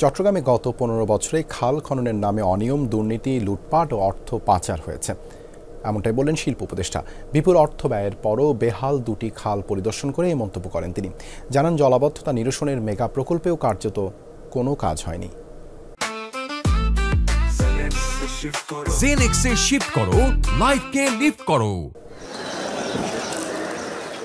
চট্টগ্রামে গত 15 বছরে খাল খননের নামে অনিয়ম, দুর্নীতি, লুটপাট ও অর্থ পাচার হয়েছে, এমনটাই বললেন শিল্প উপদেষ্টা। বিপুল অর্থ ব্যয়ের পরও বেহাল দুটি খাল পরিদর্শন করে এই মন্তব্য করেন তিনি। জানান, জলাবদ্ধতা নিরসনের মেগা প্রকল্পেও কার্যত কোনো কাজ হয়নি। জেনেক্সে শিফট করো, লাইফকে লিফট করো।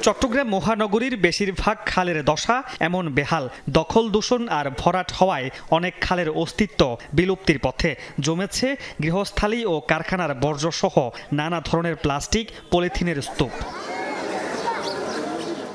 চট্টগ্রাম মহানগরীর বেশিরভাগ খালের দশা এমন বেহাল, দখল দূষণ আর ভরাট হওয়ায় অনেক খালের অস্তিত্ব বিলুপ্তির পথে। জমেছে গৃহস্থালী ও কারখানার বর্জ্যসহ নানা ধরনের প্লাস্টিক, পলিথিনের স্তূপ।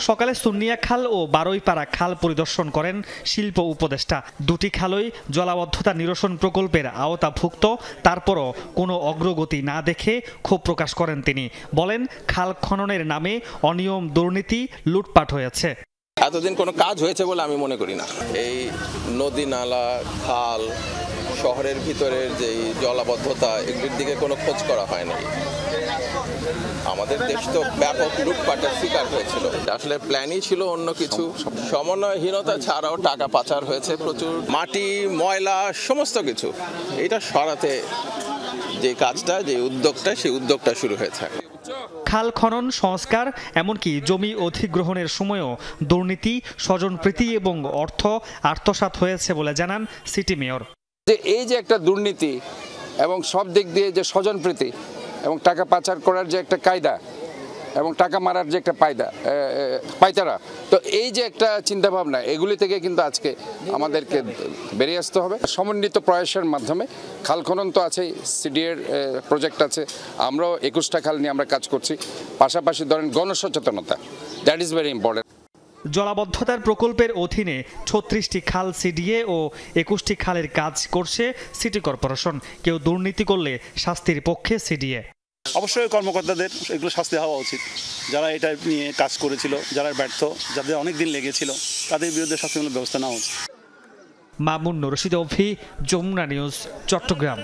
সকালে সুন্নিয়া খাল ও বারৈপাড়া খাল পরিদর্শন করেন শিল্প উপদেষ্টা। দুটি খালই জলাবদ্ধতা নিরসন প্রকল্পের আওতাভুক্ত, তারপরও কোনো অগ্রগতি না দেখে ক্ষোভ প্রকাশ করেন তিনি। বলেন, খাল খননের নামে অনিয়ম, দুর্নীতি, লুটপাট হয়েছে। এতদিন কোনো কাজ হয়েছে বলে আমি মনে করি না। এই নদী, নালা, খাল, শহরের ভিতরের যে জলাবদ্ধতা, এগুলির দিকে কোনো খোঁজ করা হয়নি। আমাদের দেশ তো ব্যাপক লুটপাটের শিকার হয়েছিল। আসলে প্ল্যানই ছিল অন্য কিছু। সমন্বয়হীনতা ছাড়াও টাকা পাচার হয়েছে প্রচুর, মাটি, ময়লা, সমস্ত কিছু। এটা সরাতে যে কাজটা, যে উদ্যোগটা, সেই উদ্যোগটা শুরু হয়েছে। খাল খনন, সংস্কার, এমনকি জমি অধিগ্রহণের সময়ও দুর্নীতি, স্বজনপ্রীতি এবং অর্থ আত্মসাৎ হয়েছে বলে জানান সিটি মেয়র। এই যে একটা দুর্নীতি এবং সব দিক দিয়ে যে স্বজনপ্রীতি এবং টাকা পাচার করার যে একটা কায়দা এবং টাকা মারার যে একটা পায়তারা, তো এই যে একটা চিন্তাভাবনা, এগুলি থেকে কিন্তু আজকে আমাদেরকে বেরিয়ে আসতে হবে। সমন্বিত প্রয়াসের মাধ্যমে খাল খনন তো আছেই, সিডিএর প্রজেক্ট আছে, আমরাও 21টা খাল নিয়ে আমরা কাজ করছি। পাশাপাশি ধরেন গণসচেতনতা, দ্যাট ইজ ভেরি ইম্পর্টেন্ট। জলাবদ্ধতার প্রকল্পের অধীনে 36টি খাল সিডিএ ও 21টি খালের কাজ করছে সিটি কর্পোরেশন। কেউ দুর্নীতি করলে শাস্তির পক্ষে সিডিএ। অবশ্যই কর্মকর্তাদের এগুলো শাস্তি হওয়া উচিত। যারা এটা নিয়ে কাজ করেছিল, যারা ব্যর্থ, যাদের অনেক দিন লেগেছিল, তাদের বিরুদ্ধে শাস্তিমূলক ব্যবস্থা নেওয়া উচিত। মামুন রশিদ, যমুনা নিউজ, চট্টগ্রাম।